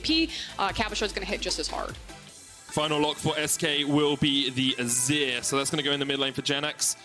AP, KazaLoLL's going to hit just as hard. Final lock for SK will be the Azir, so that's going to go in the mid lane for Genax.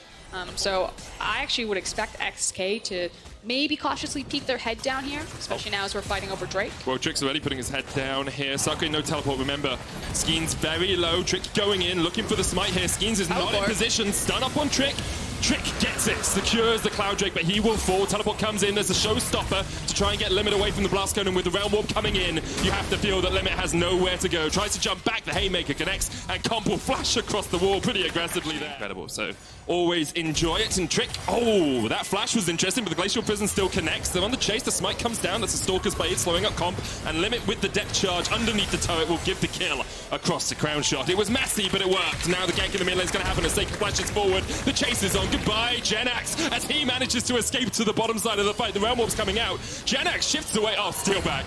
So I actually would expect XK to maybe cautiously peek their head down here, especially now as we're fighting over Drake. Well, Trick's already putting his head down here. Sakura, no teleport, remember. Skeen's very low. Trick going in, looking for the smite here. Skeens is not in position. Stun up on Trick. Trick gets it, secures the Cloud Drake, but he will fall. Teleport comes in, there's a showstopper to try and get Limit away from the Blast Cone, and with the Realm Warp coming in, you have to feel that Limit has nowhere to go. Tries to jump back, the Haymaker connects, and Comp will flash across the wall pretty aggressively there. Incredible, so always enjoy it, and Trick, oh, that flash was interesting, but the Glacial Prison still connects. They're on the chase, the Smite comes down, that's a Stalker's Blade, slowing up Comp, and Limit with the depth charge underneath the turret will give the kill across the crown shot. It was messy, but it worked. Now the gank in the mid lane is going to happen as Sacred flashes forward. The chase is on, goodbye, Genax, as he manages to escape to the bottom side of the fight. The Realm Warp's coming out. Genax shifts away. Oh, steal back.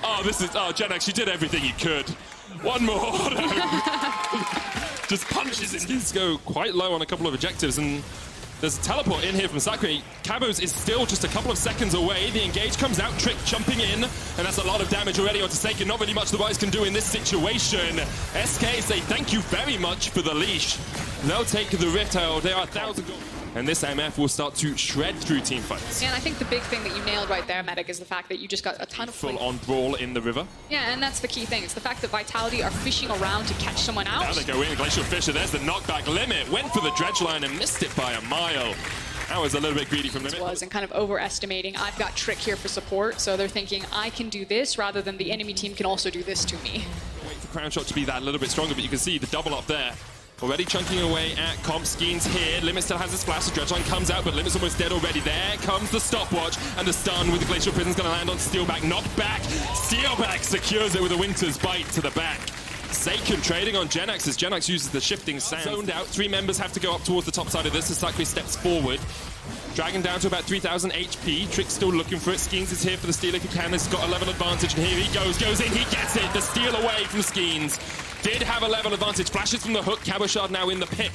Oh, Genax, you did everything you could. One more. Just punches it. These go quite low on a couple of objectives, and there's a teleport in here from Sakura. Cabos is still just a couple of seconds away. The engage comes out, Trick jumping in, and that's a lot of damage already onto Seiken. Not really much the boys can do in this situation. SK say thank you very much for the leash. They'll take the Rift Herald. They are 1,000 gold. And this MF will start to shred through team fights. Yeah, and I think the big thing that you nailed right there, Medic, is the fact that you just got a ton of full-on brawl in the river. Yeah, and that's the key thing. It's the fact that Vitality are fishing around to catch someone out. Now they go in, Glacial Fisher, there's the knockback. Limit went for the dredge line and missed it by a mile. That was a little bit greedy from Limit. And kind of overestimating, I've got Trick here for support, so they're thinking, I can do this rather than the enemy team can also do this to me. Wait for Crown Shot to be that little bit stronger, but you can see the double up there. Already chunking away at Comp. Skeens here. Limit still has his flash. The dredge line comes out, but Limit's almost dead already. There comes the stopwatch, and the stun with the Glacial Prison's going to land on Steelback. Knocked back. Steelback secures it with a Winter's Bite to the back. Seiken trading on Genax as Genax uses the shifting sand. Zoned out. 3 members have to go up towards the top side of this as Sakura steps forward. Dragon down to about 3,000 HP. Trick's still looking for it. Skeens is here for the steal if he can. He's got a level advantage, and here he goes in, he gets it. The steal away from Skeens. Did have a level advantage. Flashes from the hook. KazaLoLL now in the pit.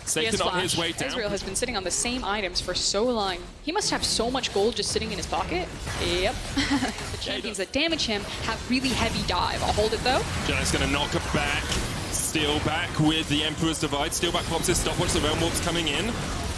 Seiken on his way down. Israel has been sitting on the same items for so long. He must have so much gold just sitting in his pocket. Yep. The champions that damage him have really heavy dive. I'll hold it though. Genax gonna knock it back. Steal back with the Emperor's Divide. Steal back pops his stopwatch. The Realm Warp's coming in.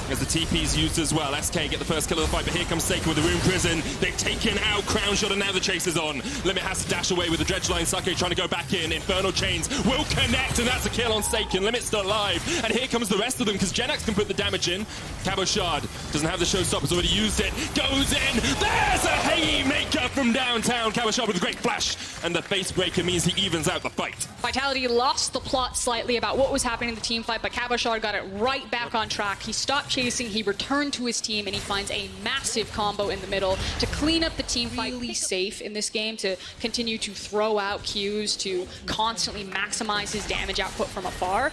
As the TP's used as well. SK get the first kill of the fight, but here comes Seiken with the Rune Prison. They've taken out Crown Shot, and now the chase is on. Limit has to dash away with the dredge line. Sakura trying to go back in. Infernal Chains will connect, and that's a kill on Seiken. Limit's still alive, and here comes the rest of them, because Genax can put the damage in. KazaLoLL doesn't have the showstoppers, already used it. Goes in. There's a Haymaker from downtown. KazaLoLL with a great flash, and the face breaker means he evens out the fight. Vitality lost the plot slightly about what was happening in the team fight, but KazaLoLL got it right back on track. He stopped chasing, he returned to his team, and he finds a massive combo in the middle to clean up the team fight. Really safe in this game to continue to throw out Qs, to constantly maximize his damage output from afar.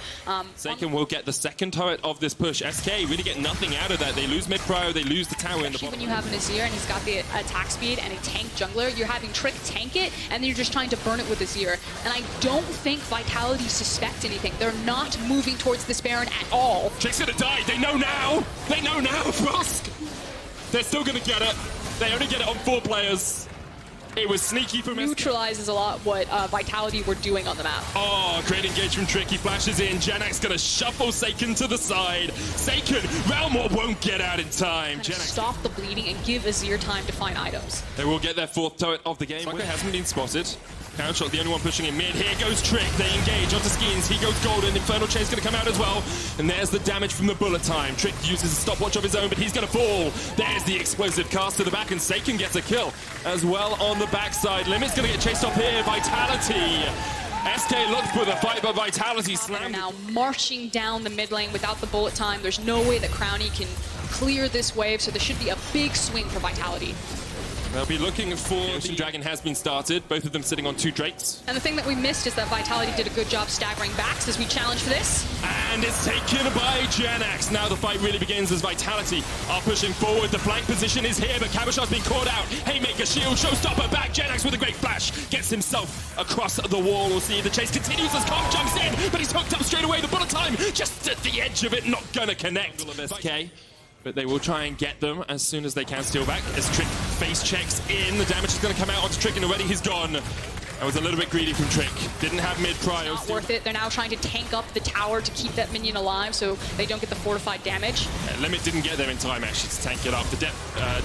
Seiken will get the second turret of this push. SK really get nothing out of that. They lose mid-prio, they lose the tower in the bottom. When you have an Azir and he's got the attack speed and a tank jungler, you're having Trick tank it, and then you're just trying to burn it with Azir. And I don't think Vitality suspect anything. They're not moving towards this Baron at all. Trick's gonna die. They know now. They know now, Frost. They're still gonna get it. They only get it on 4 players. It was sneaky from SK. Neutralizes a lot what Vitality were doing on the map. Oh, great engage from Trick. He flashes in. Genax gonna shuffle Seiken to the side. Seiken, Realm Warp won't get out in time. Genax stop the bleeding and give Azir time to find items. They will get their 4th turret of the game. Sakura hasn't been spotted. Crown Shot, the only one pushing in mid. Here goes Trick. They engage onto Skeens. He goes golden. Infernal Chain's going to come out as well. And there's the damage from the bullet time. Trick uses a stopwatch of his own, but he's going to fall. There's the explosive cast to the back, and Seiken gets a kill as well on the backside. Limit's going to get chased off here. Vitality. SK looked for the fight, but Vitality slammed. Now marching down the mid lane without the bullet time. There's no way that Crownie can clear this wave, so there should be a big swing for Vitality. They'll be looking for... Ocean Dragon has been started, both of them sitting on 2 Drakes. And the thing that we missed is that Vitality did a good job staggering backs as we challenge for this. And it's taken by Genax. Now the fight really begins as Vitality are pushing forward. The flank position is here, but KazaLoLL's been caught out. Haymaker, shield, showstopper, back. Genax with a great flash. Gets himself across the wall. We'll see the chase continues as Comp jumps in, but he's hooked up straight away. The bullet time just at the edge of it, not gonna connect. Okay. But they will try and get them as soon as they can. Steal back as Trick face checks in. The damage is going to come out onto Trick, and already he's gone. That was a little bit greedy from Trick. Didn't have mid prio. Not worth it. They're now trying to tank up the tower to keep that minion alive so they don't get the fortified damage. Limit didn't get there in time actually to tank it up. The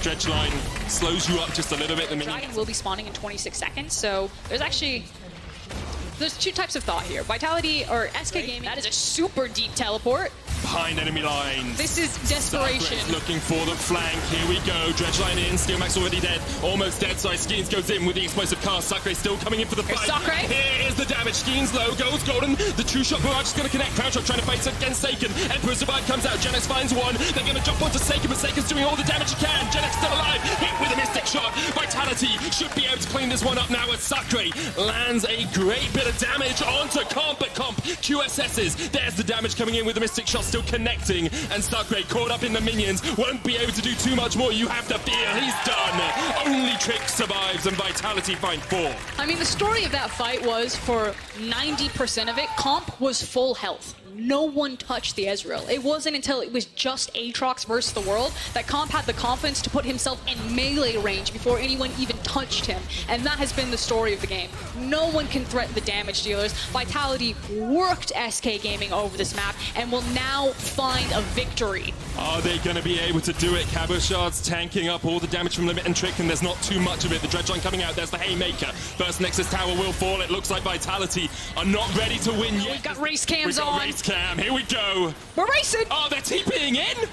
dredge line slows you up just a little bit. The Dragon will be spawning in 26 seconds, so there's two types of thought here. Vitality or SK Gaming, that is a super deep teleport. Behind enemy lines. This is desperation. Sakray's looking for the flank. Here we go. Dredge line in. Steelmax already dead. Almost dead side. Skeens goes in with the explosive cast. Sakray still coming in for the fight. Sakray. Here is the damage. Skeens low. Goes golden. The two-shot barrage is going to connect. Crown Shot trying to fight against Saken. Emperor Survive comes out. Genex finds one. They're going to jump onto Saken, but Saken's doing all the damage he can. Genex still alive. Hit with a Mystic Shot. Vitality should be able to clean this one up now as Sakray lands a great bit of damage onto Comp, but Comp QSS's. There's the damage coming in with the Mystic Shot still connecting. And Sakray caught up in the minions, won't be able to do too much more. You have to fear he's done. Only Trick survives and Vitality find 4. I mean, the story of that fight was for 90% of it, Comp was full health. No one touched the Ezreal. It wasn't until it was just Aatrox versus the world that Comp had the confidence to put himself in melee range before anyone even touched him. And that has been the story of the game. No one can threaten the damage dealers. Vitality worked SK Gaming over this map and will now find a victory. Are they going to be able to do it? KazaLoLLCShighlights tanking up all the damage from Limit and Trick, and there's not too much of it. The dredge line coming out. There's the Haymaker. First Nexus Tower will fall. It looks like Vitality are not ready to win yet. We've got race cams on. Race cam. Here we go. We're racing. Oh, they're TPing in?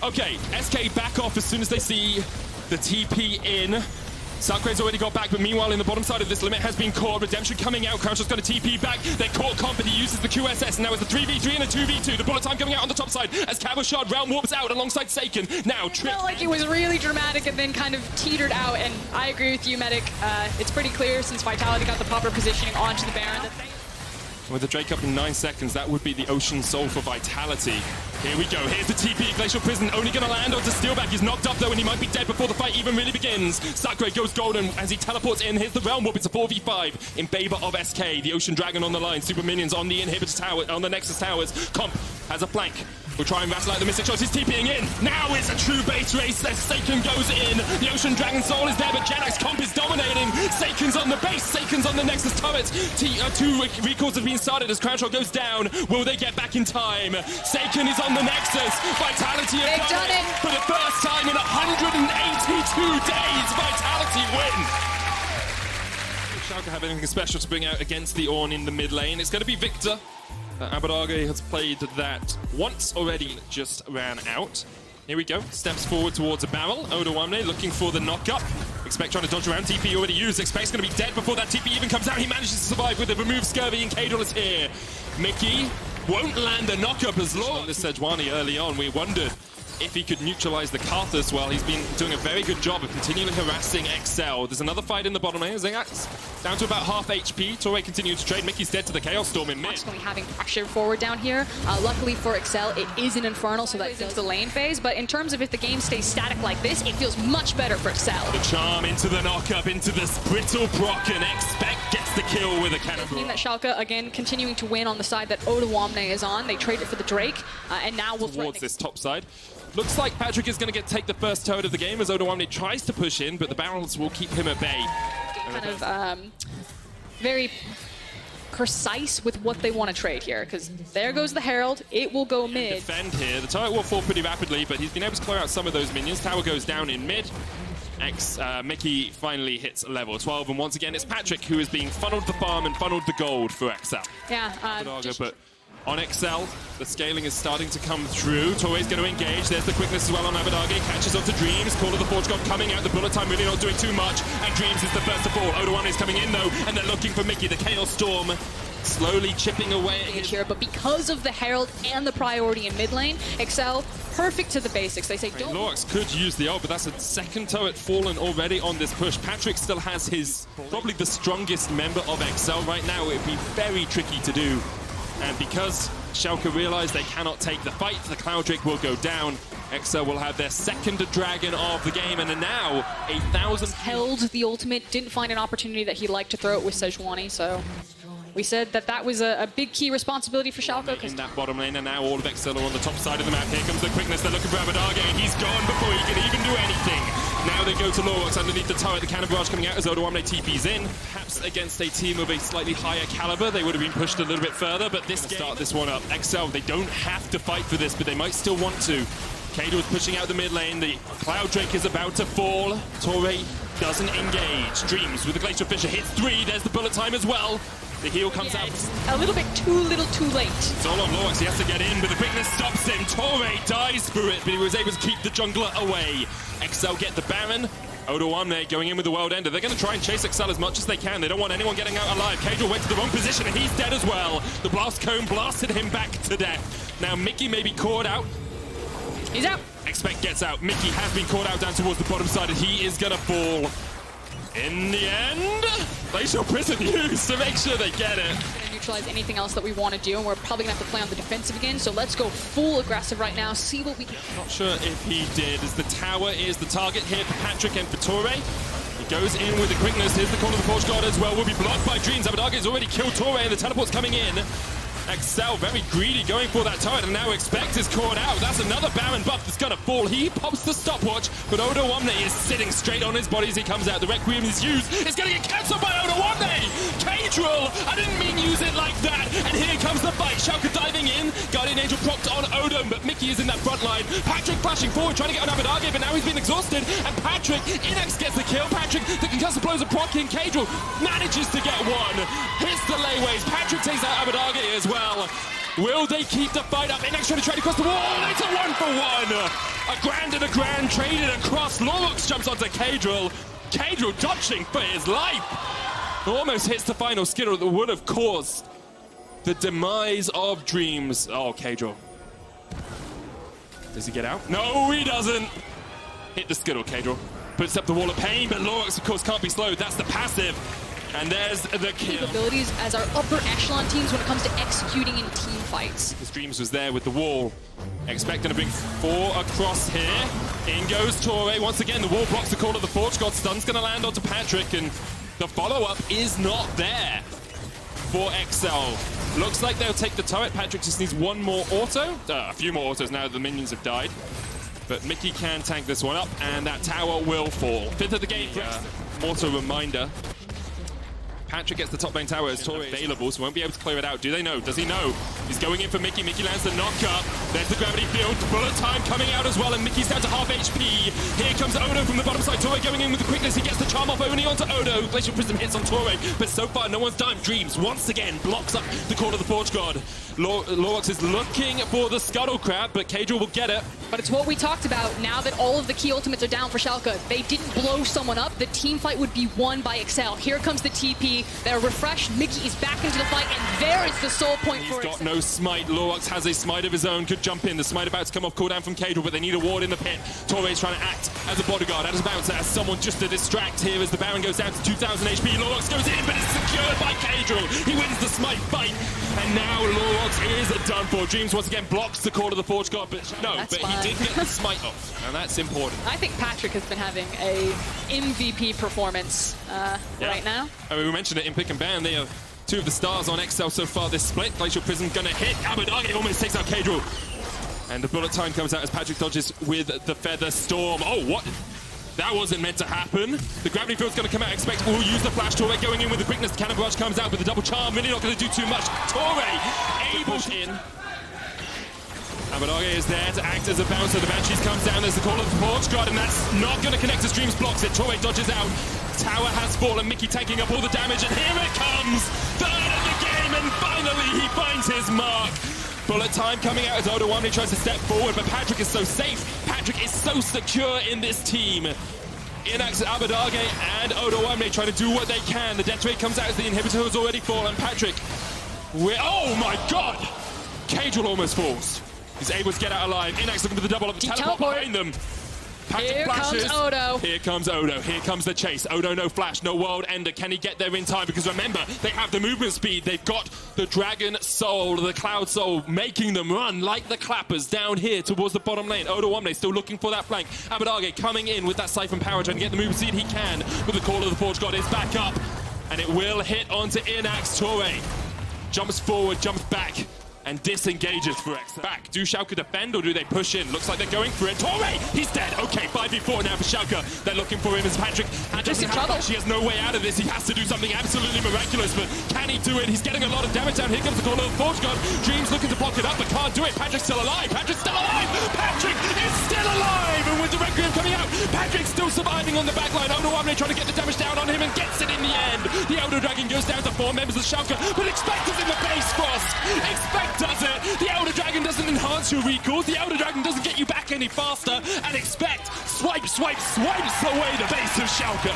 Okay, SK back off as soon as they see the TP in. Sakray's already got back, but meanwhile in the bottom side of this, Limit has been caught. Redemption coming out. Crownshot's going to TP back. They caught Comp, and he uses the QSS. And now it's a 3v3 and a 2v2. The bullet time coming out on the top side as KazaLoLLCShighlights round warps out alongside Saken. Now Trick. Felt like it was really dramatic and then kind of teetered out. And I agree with you, Medic. It's pretty clear since Vitality got the proper positioning onto the Baron that they... With the Drake up in 9 seconds, that would be the Ocean Soul for Vitality. Here we go. Here's the TP. Glacial Prison only going to land onto Steelback. He's knocked up, though, and he might be dead before the fight even really begins. Sakray goes golden as he teleports in. Here's the Realm Warp. It's a 4v5 in favor of SK. The Ocean Dragon on the line. Super Minions on the Inhibitor Tower, on the Nexus Towers. Comp has a flank. We'll try and rattle out the Mystic Shots. He's TPing in. Now it's a true base race as Saken goes in. The Ocean Dragon Soul is there, but Genex Comp is dominating. Saken's on the base. Saken's on the Nexus turret. Two recalls have been started as Crownshot goes down. Will they get back in time? Saken is on the Nexus. Vitality have done it. For the first time in 182 days, Vitality win. Schalke have anything special to bring out against the Ornn in the mid lane? It's going to be Victor. Abadage has played that once already, just ran out. Here we go, steps forward towards a barrel. Odoamne looking for the knock-up. Expect trying to dodge around, TP already used. Expect's going to be dead before that TP even comes out. He manages to survive with the removed Scurvy, and Kadal is here. Mickey won't land the knock-up as long. On this Sejuani early on, we wondered if he could neutralize the Karthus. Well, he's been doing a very good job of continually harassing XL. There's another fight in the bottom lane. Zengax down to about half HP. Torre continuing to trade. Mickey's dead to the Chaos Storm in mid. Constantly having pressure forward down here. Luckily for XL, it is an Infernal, so that does the lane phase. But in terms of if the game stays static like this, it feels much better for XL. The charm into the knock-up, into this brittle proc, and Expect gets the kill with a cannon. Team that Schalke, again, continuing to win on the side that Odoamne is on. They traded for the Drake, and now we'll towards this top side. Looks like Patrick is going to take the first turret of the game as Odoamne tries to push in, but the barrels will keep him at bay. Kind of very precise with what they want to trade here, because there goes the Herald. It will go mid. Defend here. The turret will fall pretty rapidly, but he's been able to clear out some of those minions. Tower goes down in mid. Mickey finally hits level 12, and once again it's Patrick who is being funneled the farm and funneled the gold for XL. Yeah, but on XL, the scaling is starting to come through. Torre's going to engage. There's the quickness as well on Abadage. Catches onto Dreams. Call of the Forge God coming out. The bullet time really not doing too much. And Dreams is the first to fall. Odoamne is coming in though, and they're looking for Mickey. The Chaos Storm slowly chipping away here, but because of the Herald and the priority in mid lane, XL perfect to the basics. They say don't. Lorax could use the ult, but that's a second turret fallen already on this push. Patrick still has his probably the strongest member of XL right now. It'd be very tricky to do. And because Schalke realize they cannot take the fight, the Cloud Drake will go down. XL will have their second dragon of the game, and now 1,000. Held the ultimate, didn't find an opportunity that he liked to throw it with Sejuani, so we said that was a big key responsibility for Schalke. In that bottom lane, and now all of XL are on the top side of the map. Here comes the quickness. They're looking for Abadage, and he's gone before he can even do anything. Now they go to Lorux underneath the turret. The cannon barrage coming out as Odoamne TP's in. Perhaps against a team of a slightly higher caliber, they would have been pushed a little bit further, but this game... Start this one up. XL, they don't have to fight for this, but they might still want to. Kado is pushing out the mid lane. The Cloud Drake is about to fall. Torre doesn't engage. Dreams with the Glacial Fissure hits 3. There's the bullet time as well. The heal comes out. It's a little bit too little too late. It's all on Lorux. He has to get in, but the quickness stops him. Torre dies for it, but he was able to keep the jungler away. XL get the Baron. Odoamne going in with the World Ender. They're going to try and chase XL as much as they can. They don't want anyone getting out alive. Kadriel went to the wrong position, and he's dead as well. The Blast Cone blasted him back to death. Now Mickey may be caught out. He's out. Expect gets out. Mickey has been caught out down towards the bottom side, and he is going to fall. In the end, Glacial Prison used to make sure they get it. Gonna neutralize anything else that we want to do, and we're probably gonna have to play on the defensive again. So let's go full aggressive right now. See what we can. Not sure if he did, as the tower is the target here for Patrick and for Torre. He goes in with the quickness. Here's the call of the Forge God as well. Will be blocked by Dreams. Abadage has already killed Torre, and the teleport's coming in. XL very greedy going for that turret, and now Expect is caught out. That's another Baron buff that's gonna fall. He pops the stopwatch, but Odoamne is sitting straight on his body as he comes out. The Requiem is used. It's gonna get cancelled by Odoamne! KazaLoLL! I didn't mean use it like that! And here comes the fight. Schalke diving in. Guardian Angel propped on Odom, but Mickey is in that front line. Patrick flashing forward, trying to get on Abadage, but now he's been exhausted. And Patrick, Inex gets the kill. Patrick, the concussive blows are proccing. KazaLoLL manages to get one. Hits the layways. Patrick takes out Abadage as well. Will they keep the fight up? Inex trying to trade across the wall. It's a 1-for-1. A grand and a grand traded across. Lorux jumps onto KazaLoLL. KazaLoLL dodging for his life. Almost hits the final skittle that would have caused the demise of Dreams. Oh, KazaLoLL. Does he get out? No, he doesn't. Hit the skittle, KazaLoLL. Puts up the wall of pain, but Lorux, of course, can't be slowed. That's the passive. And there's the kill. Capabilities as our upper echelon teams when it comes to executing in team fights. Because Dreams was there with the wall. Expecting to bring 4 across here. In goes Torre. Once again, the wall blocks the call of the Forge God. Stun's going to land onto Patrick, and the follow-up is not there for XL. Looks like they'll take the turret. Patrick just needs one more auto. A few more autos now that the minions have died. But Mickey can tank this one up, and that tower will fall. 5th of the game. Auto reminder. Patrick gets the top lane tower as Torre is available, so won't be able to clear it out. Do they know? Does he know? He's going in for Mickey. Mickey lands the knock-up. There's the gravity field. Bullet time coming out as well, and Mickey's down to half HP. Here comes Odo from the bottom side. Torre going in with the quickness. He gets the charm off only onto Odo. Glacial Prism hits on Torre, but so far no one's done. Dreams once again blocks up the call of the Forge God. Lorux is looking for the Scuttle Crab, but KazaLoLL will get it. But it's what we talked about. Now that all of the key ultimates are down for Schalke, they didn't blow someone up. The team fight would be won by XL. Here comes the TP. They're refreshed. Mickey is back into the fight, and there is the soul point for He's got no smite. Lorux has a smite of his own. Could jump in. The smite about to come off cooldown from KazaLoLL, but they need a ward in the pit. Torre is trying to act as a bodyguard, as a bouncer, as someone just to distract here as the Baron goes down to 2,000 HP. Lorux goes in, but it's secured by KazaLoLL. He wins the smite fight, and now Lorux is done for. Dreams once again blocks the call of the Forge God, but no, that's but he did get the smite off, and that's important. I think Patrick has been having a MVP performance right now. I mean, we mentioned it in Pick and Ban. They are 2 of the stars on XL so far this split. Glacial Prism gonna hit. Abadage almost takes out KazaLoLL. And the bullet time comes out as Patrick dodges with the Feather Storm. Oh, what? That wasn't meant to happen. The gravity field's going to come out. Expect will use the flash. Torre going in with the quickness. The cannon barrage comes out with the double charm. Really not going to do too much. Torre able in. Abadage is there to act as a bouncer. The Banshees comes down. There's the call of the Forge God, and that's not going to connect as Dreams blocks it. Torre dodges out. Tower has fallen. Mickey taking up all the damage, and here it comes. 3rd of the game, and finally he finds his mark. Bullet time coming out as Odoamne tries to step forward, but Patrick is so safe. Patrick is so secure in this team. Inax, Abadage, and Odoamne trying to do what they can. The death rate comes out as the inhibitor has already fallen. Patrick, oh my god! KazaLoLL almost falls. He's able to get out alive. Inax looking for the double up, the teleport behind them. Patrick Here flashes. comes Odo. Here comes Odo. Here comes the chase. Odo no flash, no world ender. Can he get there in time? Because remember, they have the movement speed. They've got the Dragon Soul, the Cloud Soul, making them run like the Clappers down here towards the bottom lane. Odoamne still looking for that flank. Abadage coming in with that Siphon Power, trying to get the movement speed he can. But the call of the Forge God is back up. And it will hit onto Inax. Torre jumps forward, jumps back. and disengages for X. Back. Do Schalke defend or do they push in? Looks like they're going for it. Torre! He's dead. Okay, 5v4 now for Schalke. They're looking for him as Patrick. Just in trouble. He has no way out of this. He has to do something absolutely miraculous, but can he do it? He's getting a lot of damage down. Here comes the corner of the Forge God. Dreams looking to block it up, but can't do it. Patrick's still alive. Patrick's still alive. Patrick is still alive! And with the Requiem coming out, Patrick's still surviving on the backline. Onuamne trying to get the damage down on him and gets it in the end. The Elder Dragon goes down to 4 members of Schalke, but Expect is in the base, Frost. Expect does it. The Elder Dragon doesn't enhance your recalls. The Elder Dragon doesn't get you back any faster. And Expect swipes away the base of Schalke.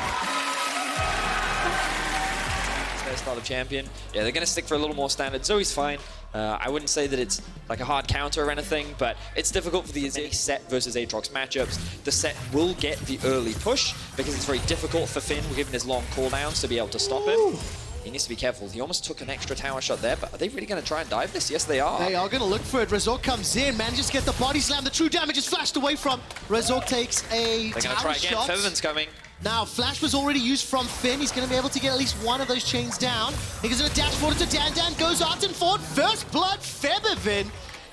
Their style of champion. Yeah, they're going to stick for a little more standard. Zoe's fine. I wouldn't say that it's like a hard counter or anything, but it's difficult for these set versus Aatrox matchups. The set will get the early push because it's very difficult for Finn, given his long cooldowns, to be able to stop him. He needs to be careful. He almost took an extra tower shot there, but are they really going to try and dive this? Yes, they are. They are going to look for it. Razork comes in, manages to get the body slam. The true damage is flashed away from. Razork takes a They're going to tower try again. shot. Featherman's coming. Now, Flash was already used from Finn. He's going to be able to get at least one of those chains down. He goes in a dash forward to Dan. Dan goes out and forward. First blood, Featherman.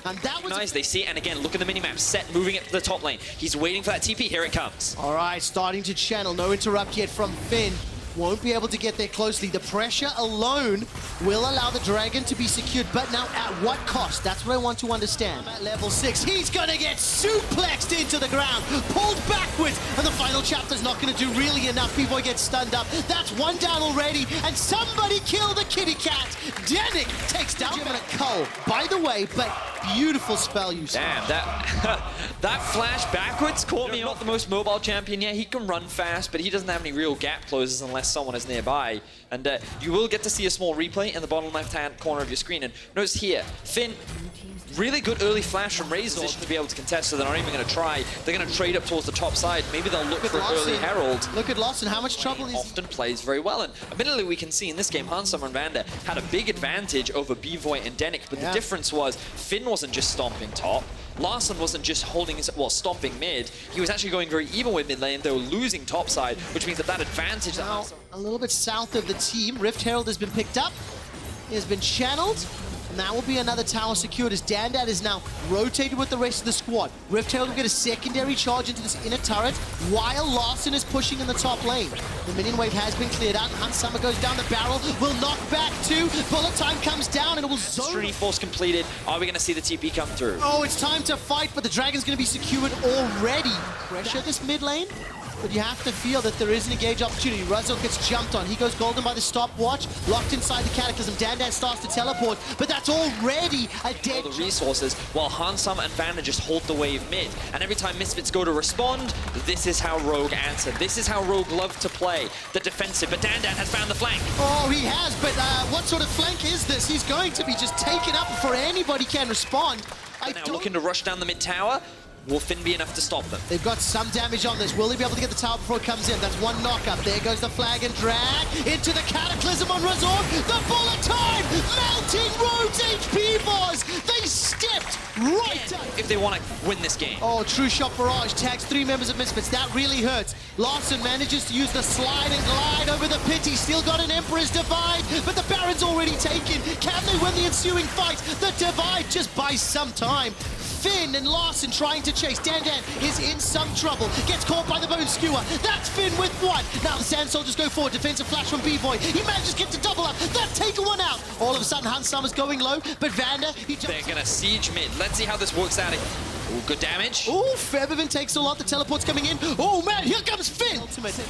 And that was nice. They see, and again, look at the minimap. Set moving it to the top lane. He's waiting for that TP. Here it comes. all right, starting to channel. No interrupt yet from Finn. Won't be able to get there closely. The pressure alone will allow the Dragon to be secured, but now at what cost? That's what I want to understand. At level 6, he's gonna get suplexed into the ground, pulled backwards, and the final chapter's not gonna do really enough. B-Boy gets stunned up. That's one down already, and somebody kill the kitty cat. Danik takes down a Cull. By the way, but beautiful spell use. Damn, that flash backwards caught me. Not the most mobile champion yet. He can run fast, but he doesn't have any real gap closes unless someone is nearby. And you will get to see a small replay in the bottom left-hand corner of your screen. And notice here, Finn, really good early flash from Razor to be able to contest, so they're not even going to try. They're going to trade up towards the top side. Maybe they'll look for an early Herald. Look at Lawson, how much trouble He often plays very well. And admittedly, we can see in this game, Hansama and Vander had a big advantage over B-Voy and Danik, but the difference was Finn wasn't just stomping top. Larson wasn't just holding his, well, stomping mid. He was actually going very even with mid lane. They were losing top side, which means that advantage. Now, a little bit south of the team, Rift Herald has been picked up. He has been channeled. And that will be another tower secured as Dandan is now rotated with the rest of the squad. Rift Herald will get a secondary charge into this inner turret while Larson is pushing in the top lane. The minion wave has been cleared out. Hansama goes down the barrel, will knock back two. Bullet time comes down and it will zone. Trinity Force completed. Are we going to see the TP come through? Oh, it's time to fight, but the Dragon's going to be secured already. Pressure this mid lane. But you have to feel that there is an engage opportunity. Razork gets jumped on. He goes golden by the stopwatch, locked inside the Cataclysm. Dandan starts to teleport, but that's already a dead... The resources, while Hansama and Vander just hold the wave mid. And every time Misfits go to respond, this is how Rogue answer. This is how Rogue love to play the defensive. But Dandan has found the flank. Oh, he has, but what sort of flank is this? He's going to be just taken up before anybody can respond. Now looking to rush down the mid tower. Will Finn be enough to stop them? They've got some damage on this. Will he be able to get the tower before it comes in? That's one knockup. There goes the flag and drag into the Cataclysm on Razork. The bullet time! Melting Rogue's HP bars! They stepped right up. If they want to win this game. Oh, true shot barrage tags 3 members of Misfits. That really hurts. Larson manages to use the slide and glide over the pit. He's still got an Emperor's Divide, but the Baron's already taken. Can they win the ensuing fight? The Divide just buys some time. Finn and Larson trying to chase. Dandan is in some trouble. Gets caught by the Bone Skewer. That's Finn with one. Now the Sand Soldiers go forward. Defensive flash from B-Boy. He manages to get to double up. That's taken one out. All of a sudden, Hansama's going low, but Vander, he jumps. They're going to siege mid. Let's see how this works out. Ooh, good damage. Oh, Featherman takes a lot. The teleport's coming in. Oh, man, here comes Finn.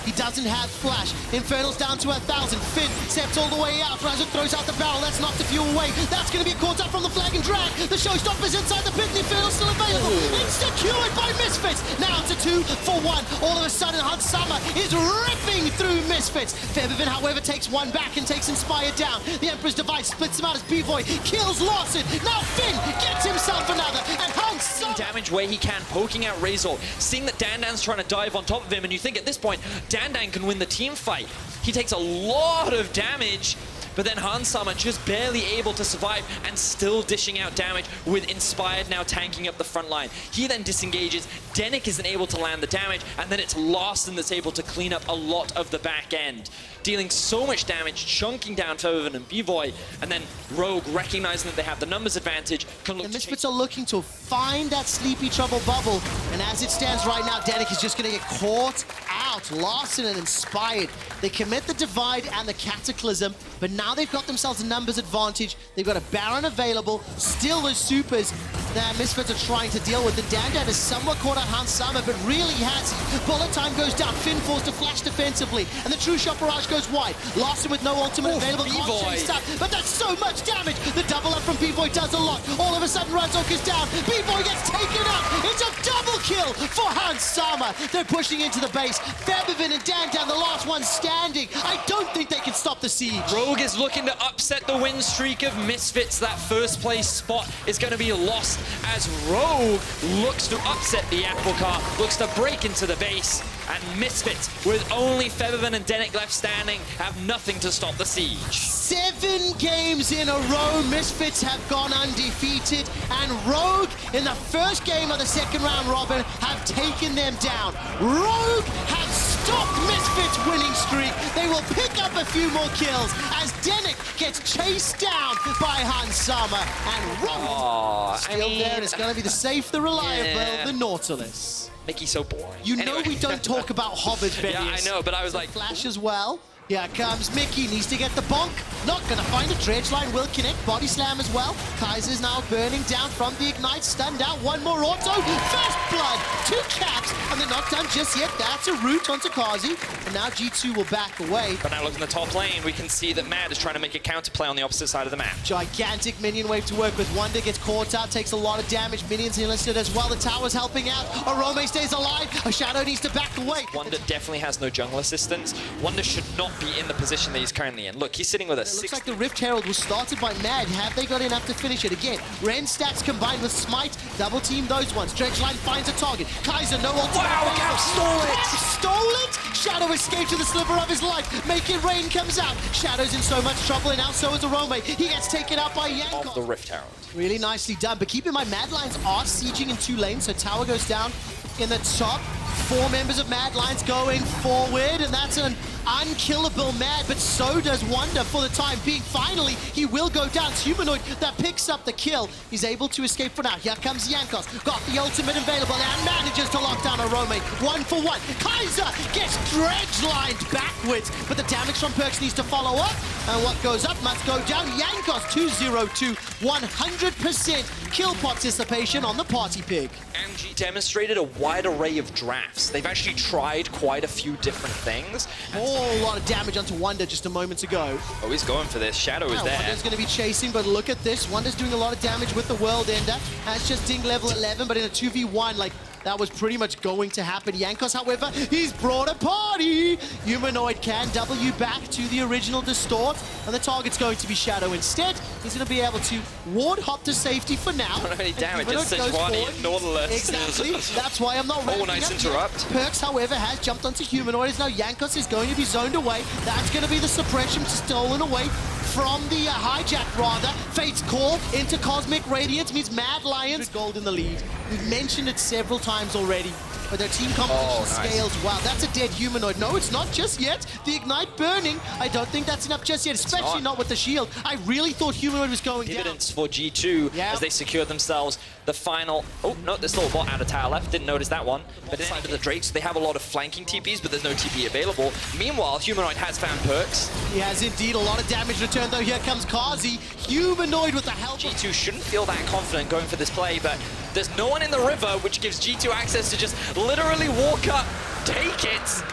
He doesn't have flash. Infernal's down to 1,000. Finn steps all the way out. Razork throws out the barrel. That's knocked the fuel away. That's going to be caught up from the flag and drag. The showstopper's inside the pit. The Infernal's still available. It's secured by Misfits. Now it's a 2-for-1. All of a sudden, Hansama is ripping through Misfits. Featherman, however, takes one back and takes Inspired down. The Emperor's Device splits him out as B-Boy kills Larson. Now Finn gets himself another. And Hansama... damage where he can, poking out Razor, seeing that Dandan's trying to dive on top of him, and you think at this point, Dandan can win the team fight. He takes a lot of damage, but then Hansama just barely able to survive and still dishing out damage with Inspired now tanking up the front line. He then disengages, Danik isn't able to land the damage, and then it's Larson that's able to clean up a lot of the back end. dealing so much damage, chunking down Featherman and B-Boy, and then Rogue, recognizing that they have the numbers advantage, can look The to Misfits are looking to find that Sleepy Trouble bubble, and as it stands right now, Danik is just going to get caught out. Larson and Inspired, they commit the Divide and the Cataclysm, but now they've got themselves a numbers advantage. They've got a Baron available, still the supers that Misfits are trying to deal with. The Dan is somewhat caught out Hans Sama, but really has bullet time goes down. Finn forced to flash defensively, and the True Shot Barrage goes wide. Larson with no ultimate available, can't chase out, but that's so much damage. The double up from B-Boy does a lot. All of a sudden, Razok is down. B-Boy gets taken out. It's a double kill for Hans Sama. They're pushing into the base. Featherman and Dan down, the last one standing. I don't think they can stop the siege. Rogue is looking to upset the win streak of Misfits. That first place spot is going to be lost as Rogue looks to upset the apple cart, looks to break into the base, and Misfits, with only Featherman and Danik left standing, have nothing to stop the siege. 7 games in a row, Misfits have gone undefeated, and Rogue, in the first game of the second round robin, have taken them down. Rogue have stopped Misfits' winning streak. They will pick up a few more kills as Danik gets chased down by Hans Sama, and Rogue still there, and it's going to be the safe, the reliable, the Nautilus. Mickey's so boring. You know we don't talk about Hobbit, Yeah, I know, but I was like... Flash as well. Here comes Mickey, needs to get the bonk. Not gonna find a dredge line, will connect. Body slam as well. Kaiser's now burning down from the ignite, stunned out. One more auto. First blood, 2 caps, and they're not done just yet. That's a root onto Kazi, and now G2 will back away. But now look in the top lane, we can see that Mad is trying to make a counterplay on the opposite side of the map. Gigantic minion wave to work with. Wonder gets caught out, takes a lot of damage. Minions enlisted as well. The tower's helping out. Arome stays alive. A Shadow needs to back away. Wonder definitely has no jungle assistance. Wonder should not be in the position that he's currently in. Look, he's sitting with a It looks like the Rift Herald was started by Mad. Have they got enough to finish it? Again, Ren stats combined with Smite, double team those ones. Dredge line finds a target. Kaiser, no ultimate. Wow, Cap stole it! Cap stole it! Shadow escaped to the sliver of his life. Make it rain comes out. Shadow's in so much trouble, and now so is Arome. He gets taken out by Yankov. Of the Rift Herald. Really nicely done, but keep in mind, Mad Lions are sieging in 2 lanes, so tower goes down in the top. 4 members of Mad Lions going forward, and that's an unkillable Mad, but so does Wonder for the time being. Finally, he will go down. It's Humanoid that picks up the kill. He's able to escape for now. Here comes Yankos. Got the ultimate available and manages to lock down Arome. 1 for 1. Kaiser gets dredge-lined backwards, but the damage from Perks needs to follow up, and what goes up must go down. Yankos 202, 100% kill participation on the Party Pig. MG demonstrated a wide array of drafts. They've actually tried quite a few different things. Whole lot of damage onto Wonder just a moment ago. Oh, he's going for this. Shadow is there. Wonder's going to be chasing, but look at this. Wonder's doing a lot of damage with the World Ender. That's just ding level 11, but in a 2v1, like, that was pretty much going to happen. Yankos, however, he's brought a party. Humanoid can W back to the original Distort, and the target's going to be Shadow instead. He's going to be able to ward hop to safety for now. Not any damage, just Sejuani, Nautilus. Exactly. That's why I'm not Oh, nice interrupt. Perks, however, has jumped onto Humanoid. Now Yankos is going to be zoned away. That's going to be the suppression stolen away from the hijack, rather. Fate's Call into Cosmic Radiance means Mad Lions gold in the lead. We've mentioned it several times already, but their team competition scales. Wow, that's a dead Humanoid. No, it's not just yet. The Ignite burning. I don't think that's enough just yet, especially not with the shield. I really thought Humanoid was going down. Dividends for G2 as they secure themselves the final... Oh, no, there's still a bot out of tower left. Didn't notice that one. But inside of the Drakes, they have a lot of flanking TPs, but there's no TP available. Meanwhile, Humanoid has found Perks. He has indeed a lot of damage returned, though. Here comes Kazi. Humanoid with the help of... G2 shouldn't feel that confident going for this play, but there's no one in the river, which gives G2 access to just literally walk up, take it,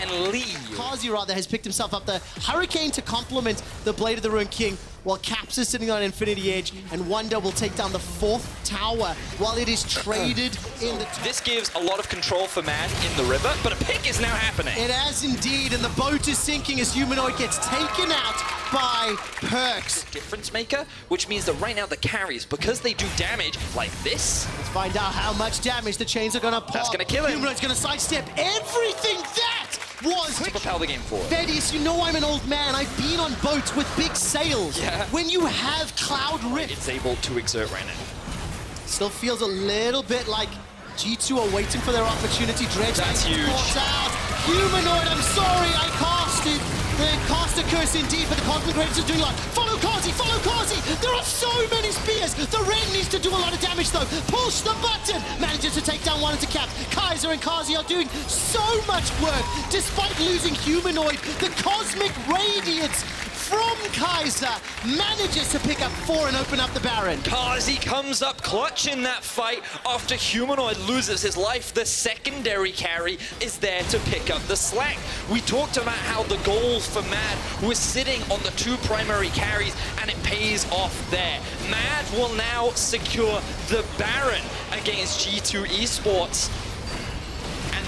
and leave. Kazi, rather, has picked himself up the Hurricane to complement the Blade of the Ruined King, while Caps is sitting on Infinity Edge, and Wonder will take down the 4th tower while it is traded in the... This gives a lot of control for Mad in the river, but a pick is now happening. It has indeed, and the boat is sinking as Humanoid gets taken out by Perks. Difference maker, which means that right now the carries, because they do damage like this... Let's find out how much damage the chains are going to pop. That's going to kill him. Humanoid's going to sidestep everything that was... To propel the game forward. Vedius, you know I'm an old man. I've been on boats with big sails. Yeah. When you have Cloud Rift... It's able to exert right now. Still feels a little bit like G2 are waiting for their opportunity. Dredge That's huge. Out. Humanoid, I'm sorry, I cast it. The caster curse indeed, but the Cosmic Raiders are doing a lot. Follow Kazi, follow Kazi! There are so many spears! The Red needs to do a lot of damage though. Push the button! Manages to take down one into Caps. Kaiser and Kazi are doing so much work. Despite losing Humanoid, the Cosmic Radiance from Kaiser manages to pick up 4 and open up the Baron. Kazi comes up clutch in that fight after Humanoid loses his life. The secondary carry is there to pick up the slack. We talked about how the goal for Mad was sitting on the 2 primary carries, and it pays off there. Mad will now secure the Baron against G2 Esports.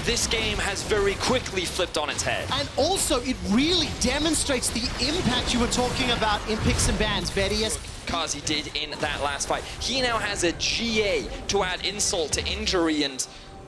This game has very quickly flipped on its head. And also, it really demonstrates the impact you were talking about in picks and bans, Vedius. Kazi did in that last fight. He now has a GA to add insult to injury, and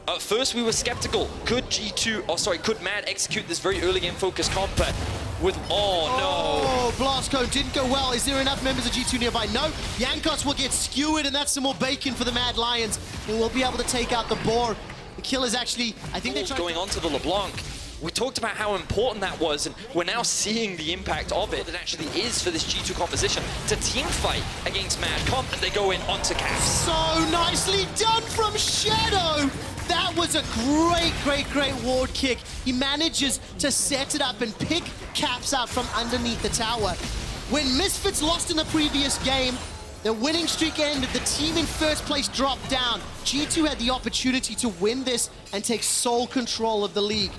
at first we were skeptical. Could could Mad execute this very early game focused comp, but with, oh no. Blast Cone didn't go well. Is there enough members of G2 nearby? No. Jankos will get skewered, and that's some more bacon for the Mad Lions, and we'll be able to take out the boar. The kill is actually, I think they tried going on to the LeBlanc. We talked about how important that was, and we're now seeing the impact of it. It actually is for this G2 composition to team fight against Mad Comp, and they go in onto Caps. So nicely done from Shadow. That was a great ward kick. He manages to set it up and pick Caps out from underneath the tower. When Misfits lost in the previous game, the winning streak ended, the team in first place dropped down. G2 had the opportunity to win this and take sole control of the league.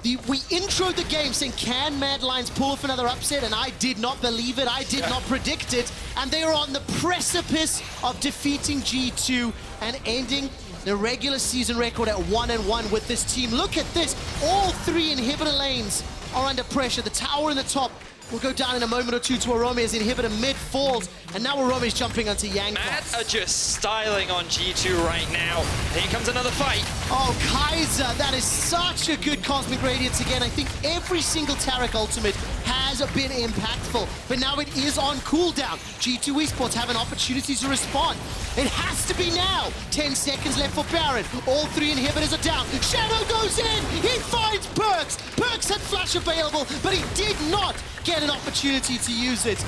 We introed the game saying, can Mad Lions pull off another upset? And I did not believe it, I did not predict it. And they are on the precipice of defeating G2 and ending the regular season record at 1-1 with this team. Look at this, all 3 inhibitor lanes are under pressure. The tower in the top will go down in a moment or two to Arome as inhibitor mid falls, and now Arome is jumping onto Jankos. Mad are just styling on G2 right now. Here comes another fight. Oh, Kaiser, that is such a good Cosmic Radiance again. I think every single Taric ultimate has been impactful, but now it is on cooldown. G2 Esports have an opportunity to respond. It has to be now. 10 seconds left for Baron. All 3 inhibitors are down. Shadow goes in. He finds Perks. Perks had flash available, but he did not get an opportunity to use it.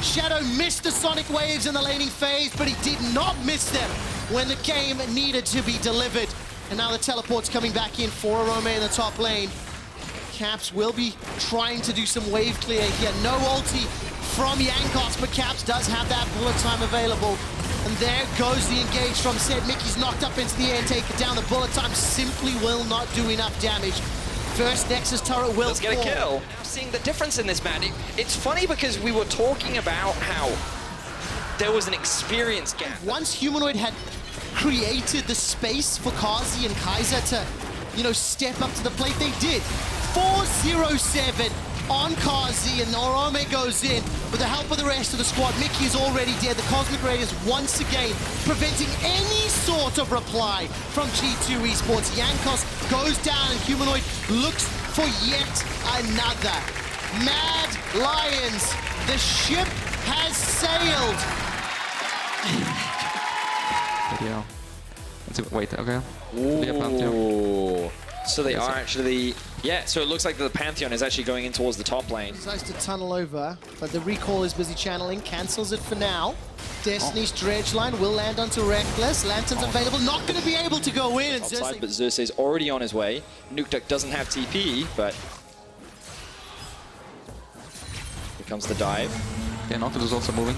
Shadow missed the Sonic Waves in the laning phase, but he did not miss them when the game needed to be delivered. And now the teleport's coming back in for Arome in the top lane. Caps will be trying to do some wave clear here. No ulti from Jankos, but Caps does have that bullet time available. And there goes the engage from Zed. Mickey's knocked up into the air and taken down. The bullet time simply will not do enough damage. First Nexus turret will Let's get a kill. Seeing the difference in this, man. It's funny because we were talking about how there was an experience gap. Once Humanoid had created the space for Kazi and Kaiser to, step up to the plate, they did. 4-0-7 on Kazi, and Arome goes in with the help of the rest of the squad. Mickey is already dead. The Cosmic Raiders once again preventing any sort of reply from G2 Esports. Jankos goes down and Humanoid looks for yet another. Mad Lions, the ship has sailed. Video. Wait, okay. Ooh. So they are actually, so it looks like the Pantheon is actually going in towards the top lane. Decides to tunnel over, but the recall is busy channeling, cancels it for now. Destiny's dredge line will land onto Reckless. Lantern's available, not going to be able to go in. Outside, but Xerxes is already on his way. Nukeduck doesn't have TP, but here comes the dive. Yeah, Nautilus is also moving.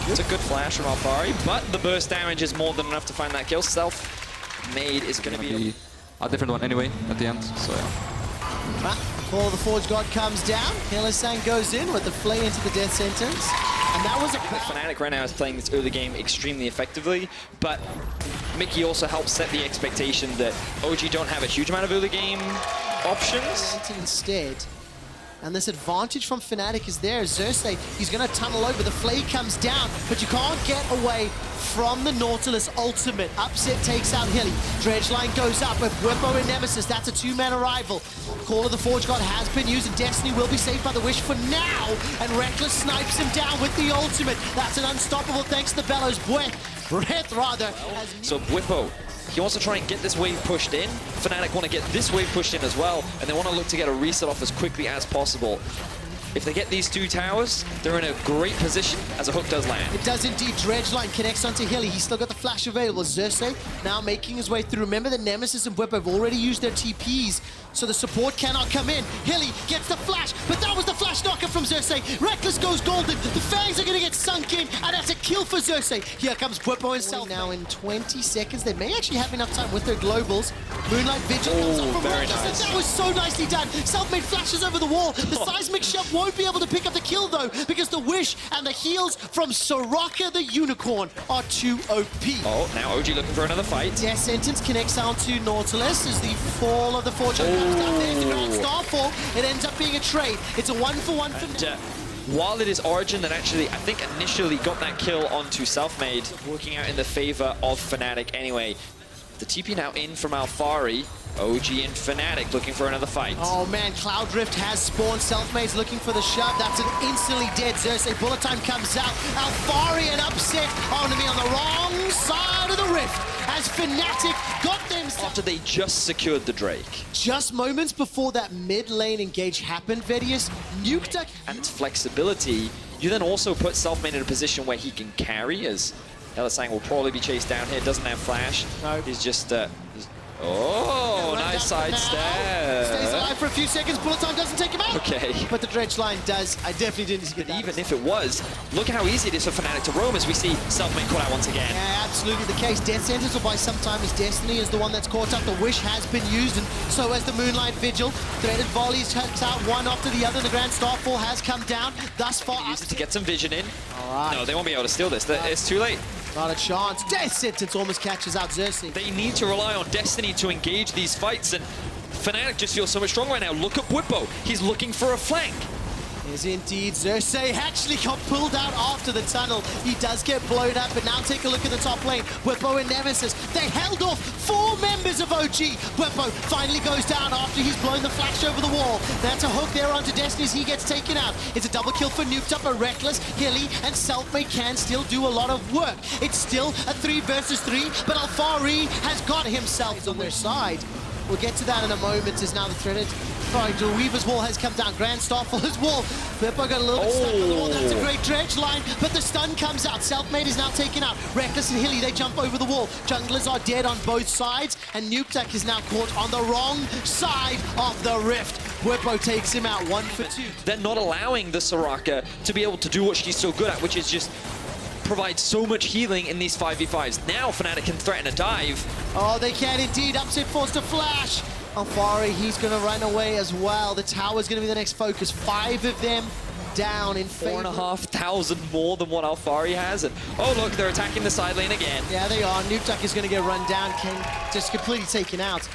It's a good flash from Alfari, but the burst damage is more than enough to find that kill. Self-made is going to be a different one anyway at the end, so yeah. Before the Forge God comes down, Helasan goes in with the flay into the death sentence. And that was a... Fnatic right now is playing this early game extremely effectively, but Mickey also helps set the expectation that OG don't have a huge amount of early game options. Instead. And this advantage from Fnatic is there. Xerxes, he's going to tunnel over. The flay comes down, but you can't get away from the Nautilus ultimate. Upset takes out Hilly. Dredgeline goes up with Whippo and Nemesis. That's a 2-man arrival. Call of the Forge God has been used, and Destiny will be saved by the Wish for now. And Reckless snipes him down with the ultimate. That's an unstoppable thanks to Bellows. Breath rather. So Whippo He wants to try and get this wave pushed in. Fnatic want to get this wave pushed in as well, and they want to look to get a reset off as quickly as possible. If they get these 2 towers, they're in a great position as a hook does land. It does indeed. Dredgeline connects onto Hilly. He's still got the flash available. Xerxes now making his way through. Remember that Nemesis and Whip have already used their TPs, so the support cannot come in. Hilly gets the flash, but that was the flash knocker from Xerxes. Reckless goes golden. The Fangs are going to get sunk in, and that's a kill for Xerxes. Here comes Whippo himself. Now in 20 seconds, they may actually have enough time with their globals. Moonlight Vigil comes up from very Reckless, nice. and that was so nicely done. Self-made flashes over the wall. The seismic shove won't be able to pick up the kill, though, because the wish and the heals from Soraka the Unicorn are too OP. Oh, now OG looking for another fight. Death Sentence connects out to Nautilus as the fall of the Fortune comes down. There's the Grand Starfall. It ends up being a trade. It's a 1-for-1 for And, while it is Origin that actually, I think, initially got that kill onto Selfmade, working out in the favor of Fnatic anyway. The TP now in from Alfari. OG and Fnatic looking for another fight. Oh man, Cloud Rift has spawned. Selfmade's looking for the shove. That's an instantly dead Xerxes. Bullet time comes out. Alfari an upset. Oh, to be on the wrong side of the rift as Fnatic got themselves. After they just secured the Drake. Just moments before that mid lane engage happened, Vedius, Nukeduck. And its flexibility, you then also put Selfmade in a position where he can carry, as Elisang will probably be chased down here. Doesn't have flash. No. He's just... Oh, nice side step. Stays alive for a few seconds. Bullet time doesn't take him out. Okay. But the dredge line does. I definitely didn't get that. Even if it was, look at how easy it is for Fnatic to roam as we see Selfmade caught out once again. Yeah, absolutely the case. Death Sentence will buy some time as Destiny is the one that's caught up. The Wish has been used, and so has the Moonlight Vigil. Threaded volleys hits out one after the other. The Grand Starfall has come down. Thus far, Use it to get some vision in. All right. No, they won't be able to steal this. It's too late. Not a chance. Death Sentence almost catches out Xerxes. They need to rely on Destiny to engage these fights, and Fnatic just feels so much stronger right now. Look at Whippo. He's looking for a flank. Is indeed. Xerxes actually got pulled out after the tunnel. He does get blown up, but now take a look at the top lane. Whippo and Nemesis, they held off 4 members of OG. Whippo finally goes down after he's blown the flash over the wall. That's a hook there onto Destiny as he gets taken out. It's a double kill for Nuked Up, a Reckless, Hilly, and Selfmade can still do a lot of work. It's still a 3 versus 3, but Alfari has got himself on their side. We'll get to that in a moment as now the threaded. Sorry, the Weaver's wall has come down. Grand Starfall's wall. Whippo got a little bit stuck on the wall. That's a great dredge line, but the stun comes out. Selfmade is now taken out. Reckless and Hilly, they jump over the wall. Junglers are dead on both sides, and Nukeduck is now caught on the wrong side of the rift. Whippo takes him out 1 for 2. They're not allowing the Soraka to be able to do what she's so good at, which is just provide so much healing in these 5v5s. Now Fnatic can threaten a dive. Oh, they can indeed. Upset forced to flash. Alfari, he's going to run away as well. The tower's going to be the next focus. 5 of them down in favor. 4,500 more than what Alfari has. And oh, look, they're attacking the side lane again. Yeah, they are. Nukeduck is going to get run down. Ken just completely taken out.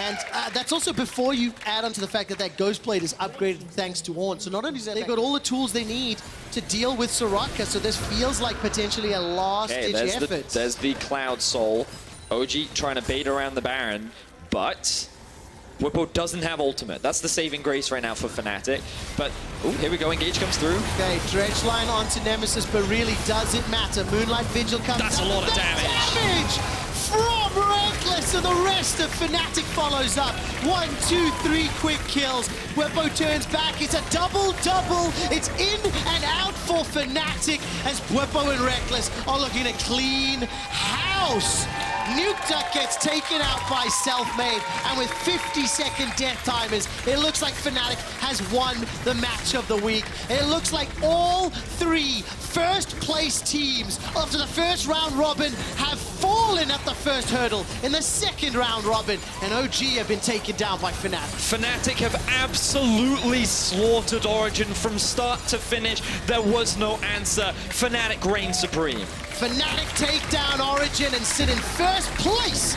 And that's also before you add on to the fact that Ghostblade is upgraded thanks to Ornn. So not only is that, they've got all the tools they need to deal with Soraka. So this feels like potentially a last-ditch effort. There's the Cloud Soul. OG trying to bait around the Baron, but Whippo doesn't have ultimate. That's the saving grace right now for Fnatic. But, oh, here we go. Engage comes through. Okay, dredge line onto Nemesis, but really doesn't matter. Moonlight Vigil comes That's out. a lot of damage. From Reckless, and the rest of Fnatic follows up. 1, 2, 3 quick kills. Whippo turns back. It's a double-double. It's in and out for Fnatic as Whippo and Reckless are looking to clean house. Nukeduck gets taken out by Selfmade, and with 50-second death timers, it looks like Fnatic has won the match of the week. It looks like all 3 first-place teams after the first round robin have fallen at the first hurdle in the second round robin, and OG have been taken down by Fnatic. Fnatic have absolutely slaughtered Origin from start to finish. There was no answer. Fnatic reign supreme. Fnatic take down Origin and sit in first place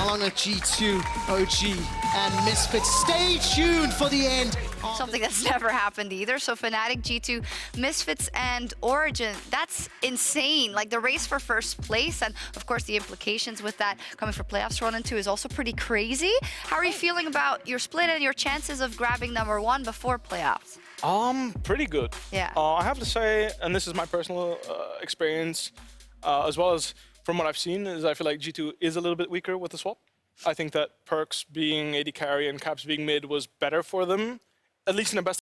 along with G2, OG, and Misfits. Stay tuned for the end. Something that's never happened either. So Fnatic, G2, Misfits, and Origin. That's insane. Like the race for first place, and of course the implications with that coming for playoffs 1 and 2 is also pretty crazy. How are you feeling about your split and your chances of grabbing #1 before playoffs? Pretty good. Yeah. I have to say, and this is my personal experience, as well as from what I've seen, is I feel like G2 is a little bit weaker with the swap. I think that Perks being AD carry and Caps being mid was better for them, at least in a best